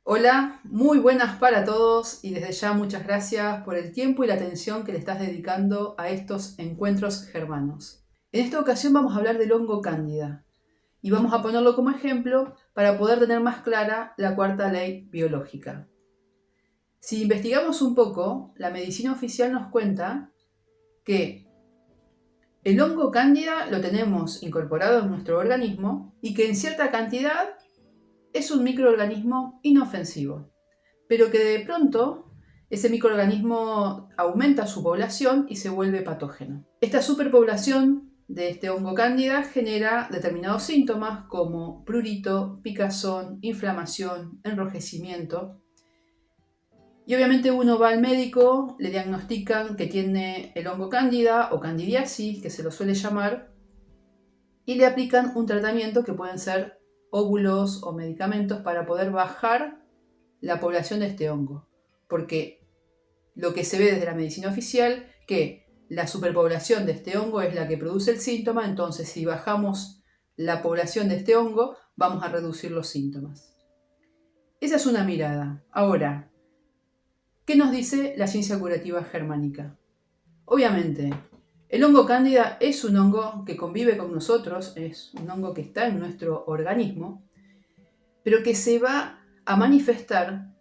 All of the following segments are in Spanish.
Hola, muy buenas para todos y desde ya muchas gracias por el tiempo y la atención que le estás dedicando a estos encuentros germanos. En esta ocasión vamos a hablar del hongo cándida y vamos a ponerlo como ejemplo para poder tener más clara la cuarta ley biológica. Si investigamos un poco, la medicina oficial nos cuenta que el hongo cándida lo tenemos incorporado en nuestro organismo y que en cierta cantidad es un microorganismo inofensivo, pero que de pronto ese microorganismo aumenta su población y se vuelve patógeno. Esta superpoblación de este hongo cándida genera determinados síntomas como prurito, picazón, inflamación, enrojecimiento. Y obviamente uno va al médico, le diagnostican que tiene el hongo cándida o candidiasis, que se lo suele llamar, y le aplican un tratamiento que pueden ser óvulos o medicamentos para poder bajar la población de este hongo. Porque lo que se ve desde la medicina oficial, que la superpoblación de este hongo es la que produce el síntoma, entonces si bajamos la población de este hongo, vamos a reducir los síntomas. Esa es una mirada. Ahora, ¿qué nos dice la ciencia curativa germánica? Obviamente, el hongo cándida es un hongo que convive con nosotros, es un hongo que está en nuestro organismo, pero que se va a manifestar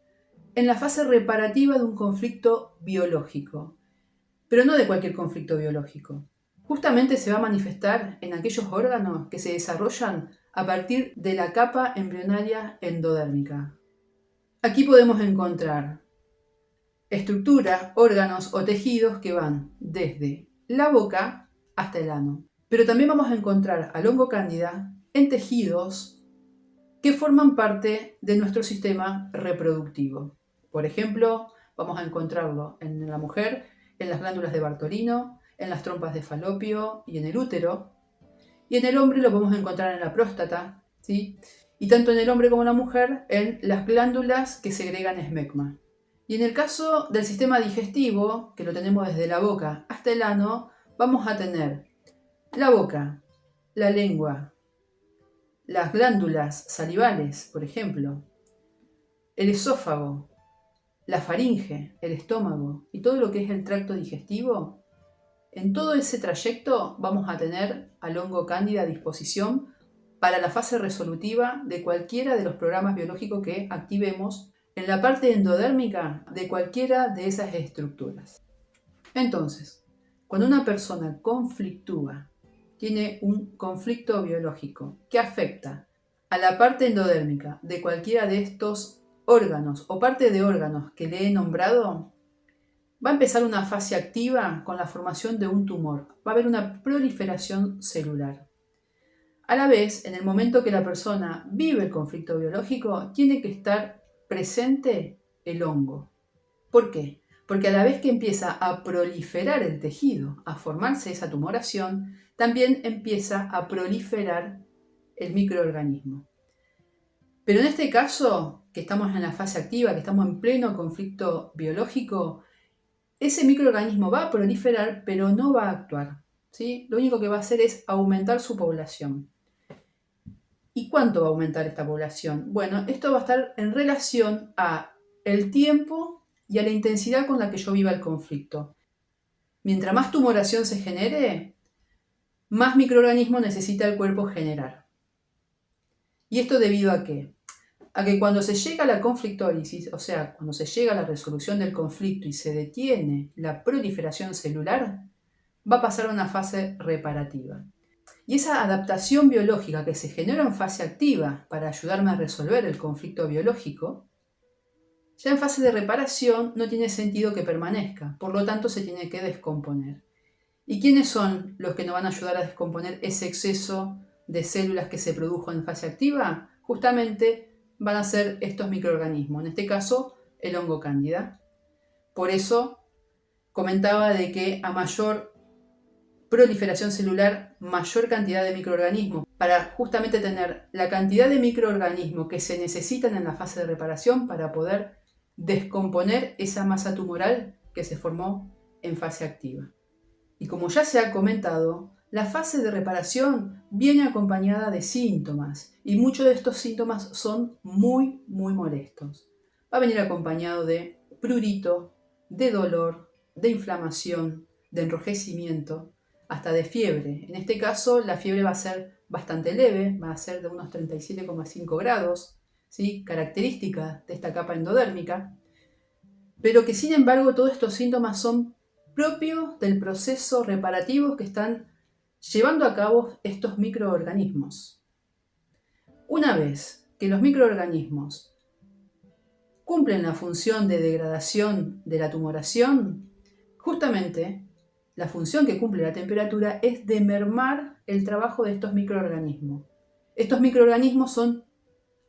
en la fase reparativa de un conflicto biológico, pero no de cualquier conflicto biológico. Justamente se va a manifestar en aquellos órganos que se desarrollan a partir de la capa embrionaria endodérmica. Aquí podemos encontrar estructuras, órganos o tejidos que van desde la boca hasta el ano. Pero también vamos a encontrar al hongo cándida en tejidos que forman parte de nuestro sistema reproductivo. Por ejemplo, vamos a encontrarlo en la mujer, en las glándulas de Bartolino, en las trompas de Falopio y en el útero. Y en el hombre lo podemos encontrar en la próstata, ¿sí? Y tanto en el hombre como en la mujer, en las glándulas que segregan esmegma. Y en el caso del sistema digestivo, que lo tenemos desde la boca hasta el ano, vamos a tener la boca, la lengua, las glándulas salivales, por ejemplo, el esófago, la faringe, el estómago y todo lo que es el tracto digestivo. En todo ese trayecto vamos a tener al hongo cándida a disposición para la fase resolutiva de cualquiera de los programas biológicos que activemos en la parte endodérmica de cualquiera de esas estructuras. Entonces, cuando una persona conflictúa, tiene un conflicto biológico que afecta a la parte endodérmica de cualquiera de estos órganos o parte de órganos que le he nombrado, va a empezar una fase activa con la formación de un tumor. Va a haber una proliferación celular. A la vez, en el momento que la persona vive el conflicto biológico, tiene que estar presente el hongo. ¿Por qué? Porque a la vez que empieza a proliferar el tejido, a formarse esa tumoración, también empieza a proliferar el microorganismo. Pero en este caso, que estamos en la fase activa, que estamos en pleno conflicto biológico, ese microorganismo va a proliferar, pero no va a actuar, ¿sí? Lo único que va a hacer es aumentar su población. ¿Y cuánto va a aumentar esta población? Bueno, esto va a estar en relación a el tiempo y a la intensidad con la que yo viva el conflicto. Mientras más tumoración se genere, más microorganismos necesita el cuerpo generar. ¿Y esto debido a qué? A que cuando se llega a la conflictólisis, o sea, cuando se llega a la resolución del conflicto y se detiene la proliferación celular, va a pasar a una fase reparativa. Y esa adaptación biológica que se genera en fase activa para ayudarme a resolver el conflicto biológico, ya en fase de reparación no tiene sentido que permanezca, por lo tanto se tiene que descomponer. ¿Y quiénes son los que nos van a ayudar a descomponer ese exceso de células que se produjo en fase activa? Justamente van a ser estos microorganismos, en este caso el hongo cándida. Por eso comentaba de que a mayor proliferación celular, mayor cantidad de microorganismos, para justamente tener la cantidad de microorganismos que se necesitan en la fase de reparación para poder descomponer esa masa tumoral que se formó en fase activa. Y como ya se ha comentado, la fase de reparación viene acompañada de síntomas y muchos de estos síntomas son muy molestos. va a venir acompañado de prurito, de dolor, de inflamación, de enrojecimiento, hasta de fiebre. En este caso, la fiebre va a ser bastante leve, va a ser de unos 37,5 grados, ¿sí? Característica de esta capa endodérmica, pero que sin embargo todos estos síntomas son propios del proceso reparativo que están llevando a cabo estos microorganismos. Una vez que los microorganismos cumplen la función de degradación de la tumoración, justamente la función que cumple la temperatura es de mermar el trabajo de estos microorganismos. Estos microorganismos son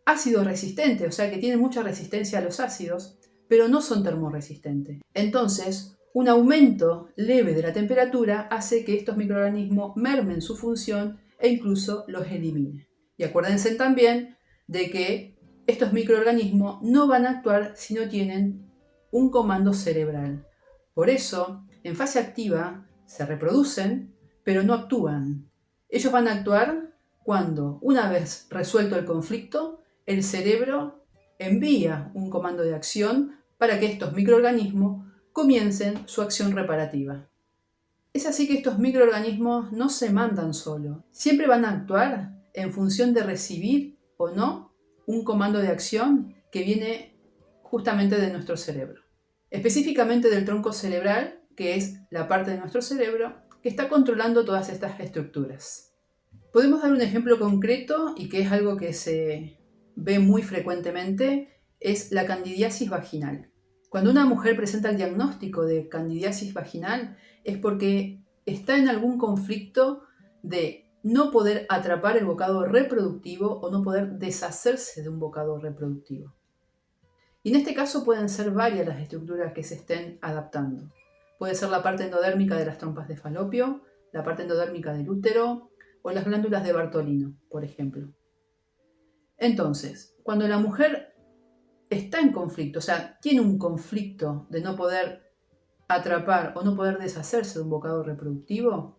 ácido resistentes, o sea que tienen mucha resistencia a los ácidos, pero no son termorresistentes. Entonces, un aumento leve de la temperatura hace que estos microorganismos mermen su función e incluso los elimine. Y acuérdense también de que estos microorganismos no van a actuar si no tienen un comando cerebral. Por eso, en fase activa se reproducen, pero no actúan. Ellos van a actuar cuando, una vez resuelto el conflicto, el cerebro envía un comando de acción para que estos microorganismos comiencen su acción reparativa. Es así que estos microorganismos no se mandan solos, siempre van a actuar en función de recibir o no un comando de acción que viene justamente de nuestro cerebro. Específicamente del tronco cerebral, que es la parte de nuestro cerebro que está controlando todas estas estructuras. Podemos dar un ejemplo concreto y que es algo que se ve muy frecuentemente, es la candidiasis vaginal. Cuando una mujer presenta el diagnóstico de candidiasis vaginal es porque está en algún conflicto de no poder atrapar el bocado reproductivo o no poder deshacerse de un bocado reproductivo. Y en este caso pueden ser varias las estructuras que se estén adaptando. Puede ser la parte endodérmica de las trompas de falopio, la parte endodérmica del útero o las glándulas de Bartolino, por ejemplo. Entonces, cuando la mujer está en conflicto, o sea, tiene un conflicto de no poder atrapar o no poder deshacerse de un bocado reproductivo,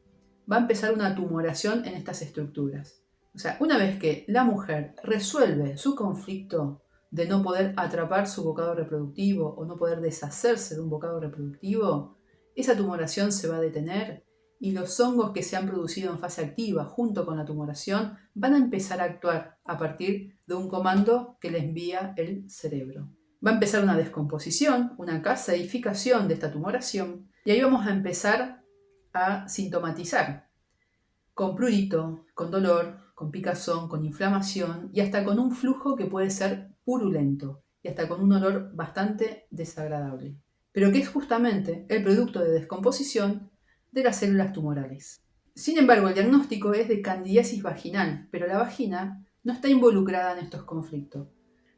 va a empezar una tumoración en estas estructuras. O sea, una vez que la mujer resuelve su conflicto de no poder atrapar su bocado reproductivo o no poder deshacerse de un bocado reproductivo, esa tumoración se va a detener y los hongos que se han producido en fase activa junto con la tumoración van a empezar a actuar a partir de un comando que le envía el cerebro. Va a empezar una descomposición, una caseificación de esta tumoración y ahí vamos a empezar a sintomatizar con prurito, con dolor, con picazón, con inflamación y hasta con un flujo que puede ser purulento y hasta con un olor bastante desagradable, pero que es justamente el producto de descomposición de las células tumorales. Sin embargo, el diagnóstico es de candidiasis vaginal, pero la vagina no está involucrada en estos conflictos.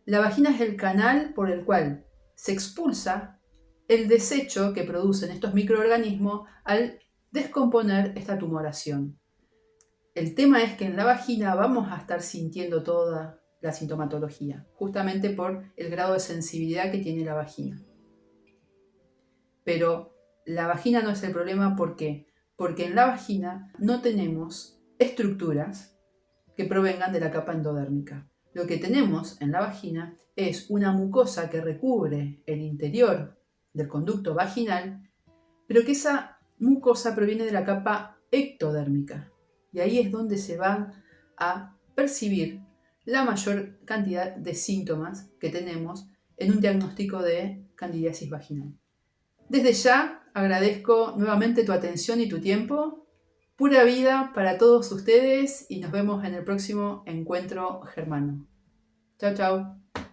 La vagina es el canal por el cual se expulsa el desecho que producen estos microorganismos al descomponer esta tumoración. El tema es que en la vagina vamos a estar sintiendo toda la sintomatología, justamente por el grado de sensibilidad que tiene la vagina. Pero la vagina no es el problema, ¿por qué? Porque en la vagina no tenemos estructuras que provengan de la capa endodérmica. Lo que tenemos en la vagina es una mucosa que recubre el interior del conducto vaginal, pero que esa mucosa proviene de la capa ectodérmica. Y ahí es donde se va a percibir la mayor cantidad de síntomas que tenemos en un diagnóstico de candidiasis vaginal. Desde ya agradezco nuevamente tu atención y tu tiempo. Pura vida para todos ustedes y nos vemos en el próximo encuentro germano. Chao, chao.